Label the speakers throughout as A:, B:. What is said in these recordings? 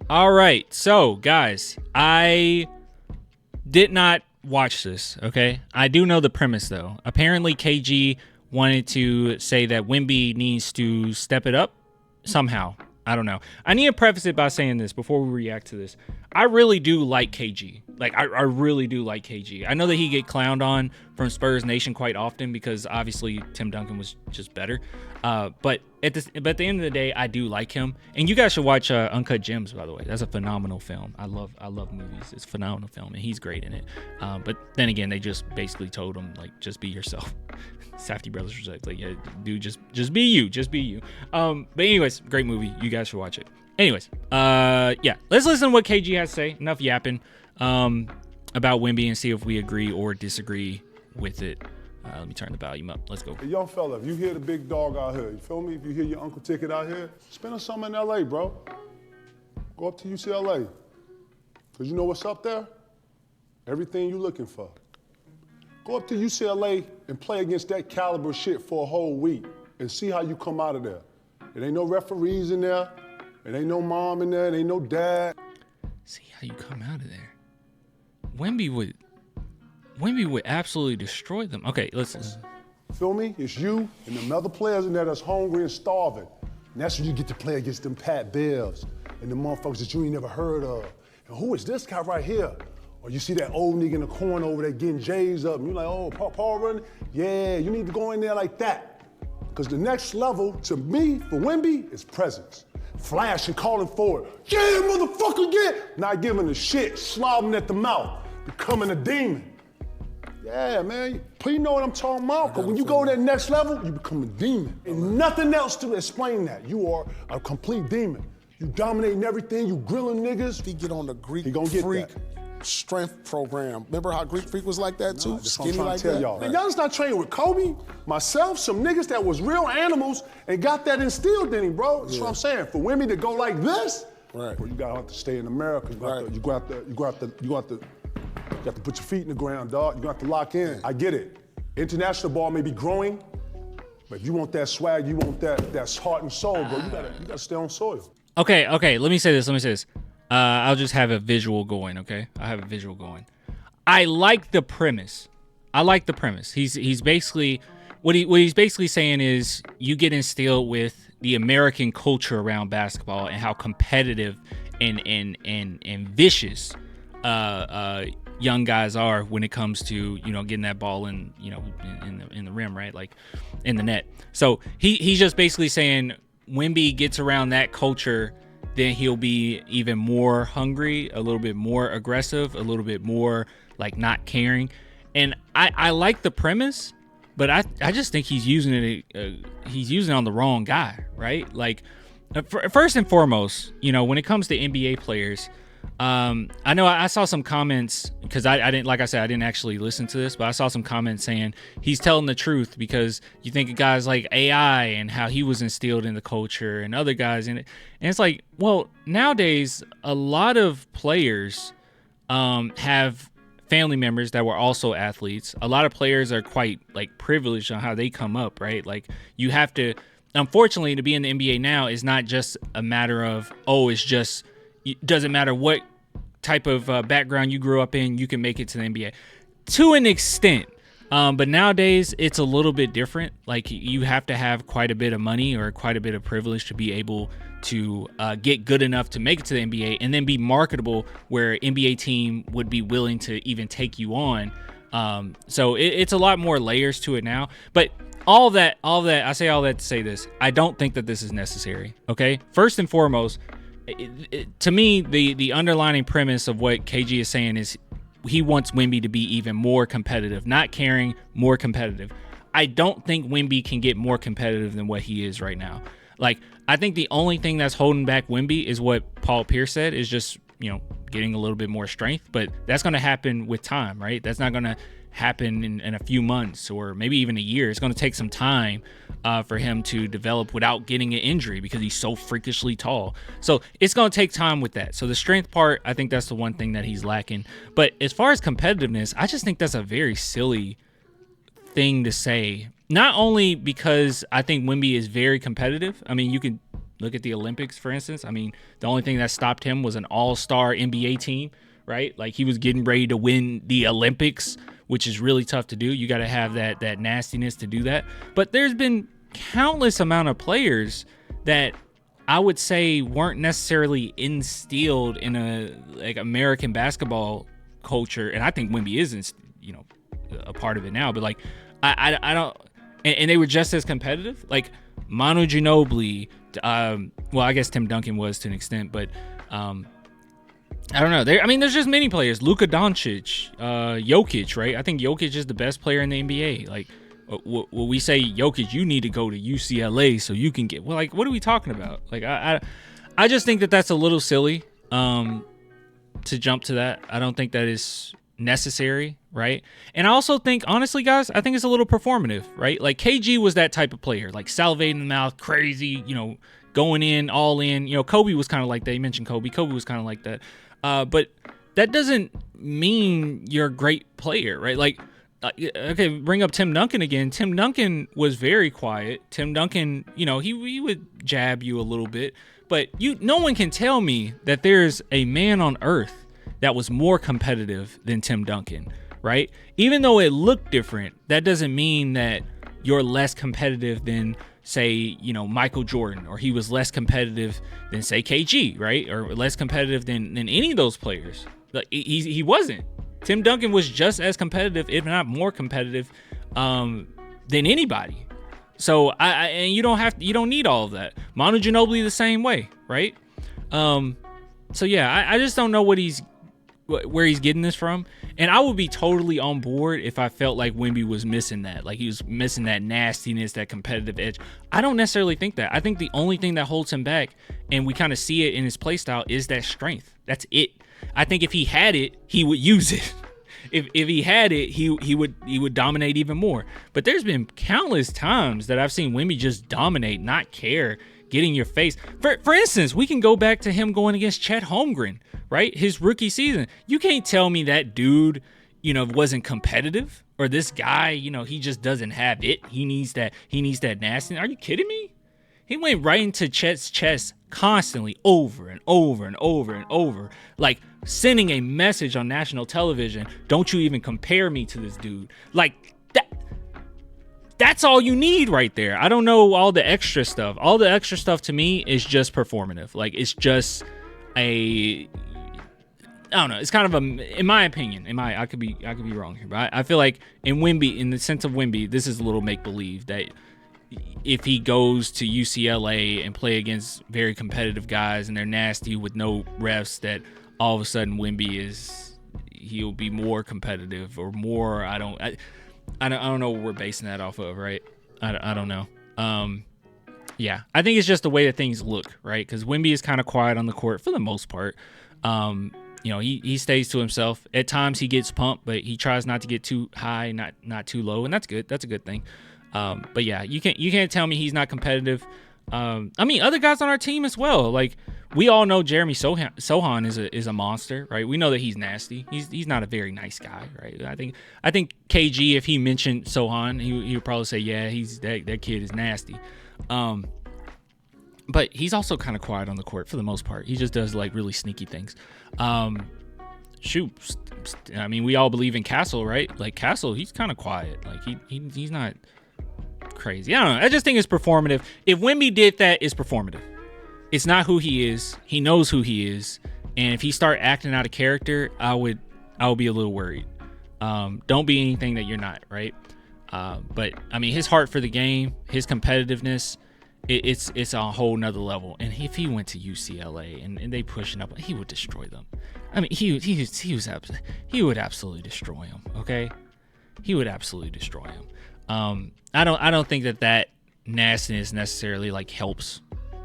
A: All right. So, guys, I did not watch this, okay? I do know the premise, though. Apparently, KG wanted to say that Wemby needs to step it up somehow. I don't know. I need to preface it by saying this before we react to this. I really do like KG. Like, I really do like KG. I know that he get clowned on from Spurs Nation quite often because obviously Tim Duncan was just better. But at the end of the day, I do like him. And you guys should watch Uncut Gems, by the way. That's a phenomenal film. I love movies. It's a phenomenal film, and he's great in it. But then again, they just basically told him, like, just be yourself. Safdie Brothers was like, yeah, dude, just be you. Just be you. But anyways, great movie. You guys should watch it. Anyways, yeah, let's listen to what KG has to say. Enough yapping about Wemby and see if we agree or disagree with it. Let me turn the volume up. Let's go.
B: Hey, young fella, if you hear the big dog out here, you feel me? If you hear your Uncle Ticket out here, spend a summer in LA, bro. Go up to UCLA. Because you know what's up there? Everything you looking for. Go up to UCLA and play against that caliber shit for a whole week and see how you come out of there. It ain't no referees in there. It ain't no mom in there. It ain't no dad.
A: See how you come out of there. Wemby would absolutely destroy them. Okay, let's listen.
B: Feel me? It's you and them other players in there that's hungry and starving. And that's when you get to play against them Pat Bells and the motherfuckers that you ain't never heard of. And who is this guy right here? Or you see that old nigga in the corner over there getting J's up, and you're like, oh, Paul running? Yeah, you need to go in there like that. Because the next level, to me, for Wemby, is presence. Flashing, calling forward. Yeah, motherfucker, yeah! Not giving a shit, slobbing at the mouth, becoming a demon. Yeah, man, you know what I'm talking about? Because when you go to that next level, you become a demon. And nothing else to explain that. You are a complete demon. You dominating everything, you grilling niggas.
C: He get on the Greek
B: he gonna get
C: Freak
B: that.
C: Strength program. Remember how Greek Freak was like that too?
B: That's
C: Skinny
B: what I'm
C: like
B: trying to
C: that?
B: tell y'all. Man, y'all just not training with Kobe, myself, some niggas that was real animals and got that instilled in him, bro. That's what I'm saying. For women to go like this,
C: right.
B: Bro, you gotta have to stay in America. You got to put your feet in the ground, dog. You got to lock in. I get it. International ball may be growing, but if you want that swag, you want that heart and soul, bro, you gotta stay on soil.
A: Okay, let me say this. I'll just have a visual going, okay? I have a visual going. I like the premise. He's basically what he's basically saying is you get instilled with the American culture around basketball and how competitive and vicious young guys are when it comes to, you know, getting that ball in, you know, in the rim, right? Like in the net. So he's just basically saying Wemby gets around that culture, then he'll be even more hungry, a little bit more aggressive, a little bit more like not caring. And I like the premise, but I just think he's using it on the wrong guy, right? Like first and foremost, you know, when it comes to NBA players, I know I saw some comments because I didn't, like I said, I didn't actually listen to this, but I saw some comments saying he's telling the truth because you think of guys like AI and how he was instilled in the culture and other guys in it. And it's like, well, nowadays, a lot of players have family members that were also athletes. A lot of players are quite like privileged on how they come up, right? Like you have to, unfortunately, to be in the NBA now is not just a matter of, oh, it's just, it doesn't matter what type of background you grew up in, you can make it to the NBA to an extent. But nowadays it's a little bit different. Like you have to have quite a bit of money or quite a bit of privilege to be able to get good enough to make it to the NBA and then be marketable where an NBA team would be willing to even take you on. So it's a lot more layers to it now. But all that, I say all that to say this. I don't think that this is necessary. Okay. First and foremost, to me, the underlying premise of what KG is saying is he wants Wemby to be even more competitive, not caring, more competitive. I don't think Wemby can get more competitive than what he is right now. Like, I think the only thing that's holding back Wemby is what Paul Pierce said, is just, you know, getting a little bit more strength. But that's going to happen with time, right? That's not going to happen in a few months or maybe even a year. It's going to take some time for him to develop without getting an injury because he's so freakishly tall. So it's going to take time with that. So the strength part, I think that's the one thing that he's lacking. But as far as competitiveness, I just think that's a very silly thing to say. Not only because I think Wemby is very competitive. I mean, you can Look at the Olympics, for instance. I mean, the only thing that stopped him was an all-star NBA team, right? Like, he was getting ready to win the Olympics, which is really tough to do. You got to have that nastiness to do that. But there's been countless amount of players that I would say weren't necessarily instilled in a like American basketball culture, and I think Wemby is, a part of it now. But like, I don't, and they were just as competitive. Like Manu Ginobili, well, I guess Tim Duncan was to an extent, but I don't know. There's just many players. Luka Doncic, Jokic, right? I think Jokic is the best player in the NBA. Like, when we say Jokic, you need to go to UCLA so you can get. Well, like, what are we talking about? Like, I just think that that's a little silly to jump to that. I don't think that is necessary, right? And I also think, honestly, guys, I think it's a little performative, right? Like, KG was that type of player, like salivating in the mouth, crazy, going in, all in. Kobe was kind of like that. You mentioned Kobe. Kobe was kind of like that. But that doesn't mean you're a great player, right? Like, okay, bring up Tim Duncan again. Tim Duncan was very quiet. Tim Duncan, he would jab you a little bit, but no one can tell me that there's a man on earth that was more competitive than Tim Duncan, right? Even though it looked different, that doesn't mean that you're less competitive than, say, Michael Jordan, or he was less competitive than, say, KG, right? Or less competitive than any of those players. Like, he wasn't. Tim Duncan was just as competitive, if not more competitive, than anybody. So and you don't need all of that. Manu Ginobili the same way, right? So yeah, I just don't know where he's getting this from. And I would be totally on board if I felt like Wemby was missing that. Like, he was missing that nastiness, that competitive edge. I don't necessarily think that. I think the only thing that holds him back, and we kind of see it in his play style, is that strength. That's it. I think if he had it, he would use it. If he had it, he would dominate even more. But there's been countless times that I've seen Wemby just dominate, not care, get in your face. For instance, we can go back to him going against Chet Holmgren, right? His rookie season. You can't tell me that dude, wasn't competitive, or this guy, he just doesn't have it. He needs that nastiness. Are you kidding me? He went right into Chet's chest constantly, over and over and over and over, like sending a message on national television. Don't you even compare me to this dude. Like, that's all you need right there. I don't know all the extra stuff. All the extra stuff to me is just performative. Like, it's just I don't know. It's kind of in my opinion, I could be wrong here, but I feel like in Wemby, in the sense of Wemby, this is a little make believe that if he goes to UCLA and play against very competitive guys and they're nasty with no refs, that all of a sudden he'll be more competitive or more. I don't know what we're basing that off of, right? I don't know. Yeah, I think it's just the way that things look, right? Because Wemby is kind of quiet on the court for the most part. He stays to himself. At times he gets pumped, but he tries not to get too high, not too low, and that's good. That's a good thing. But yeah, you can't tell me he's not competitive. Other guys on our team as well. Like, we all know Jeremy Sohan is a monster, right? We know that he's nasty. He's not a very nice guy, right? I think KG, if he mentioned Sohan, he would probably say, yeah, that kid is nasty. But he's also kind of quiet on the court for the most part. He just does like really sneaky things. We all believe in Castle, right? Like, Castle, he's kind of quiet. Like, he's not crazy. I don't know. I just think it's performative. If Wemby did that, it's performative. It's not who he is. He knows who he is. And if he start acting out of character, I would be a little worried. Don't be anything that you're not, right? But his heart for the game, his competitiveness, it's a whole nother level. And if he went to UCLA and they pushing up, he would destroy them. He would absolutely destroy him. Okay, he would absolutely destroy him. I don't think that nastiness necessarily like helps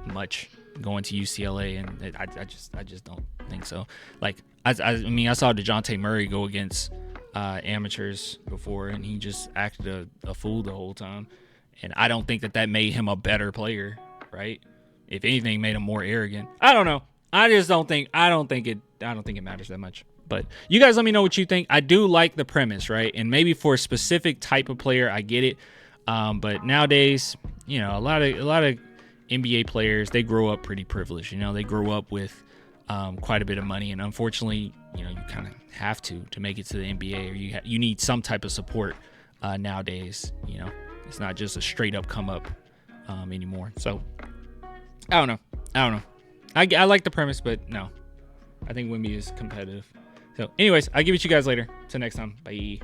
A: much going to UCLA, and I just don't think so. Like, I saw DeJounte Murray go against amateurs before, and he just acted a fool the whole time. And I don't think that made him a better player, right? If anything, made him more arrogant. I don't know. I don't think it matters that much. But you guys let me know what you think. I do like the premise, right? And maybe for a specific type of player, I get it. But nowadays, a lot of NBA players, they grow up pretty privileged. You know, they grow up with quite a bit of money, and unfortunately, you know, you kind of have to make it to the NBA, or you need some type of support nowadays. You know, it's not just a straight up come up anymore. So I don't know. I like the premise, but no, I think Wemby is competitive. So anyways, I'll give it to you guys later. Till next time. Bye.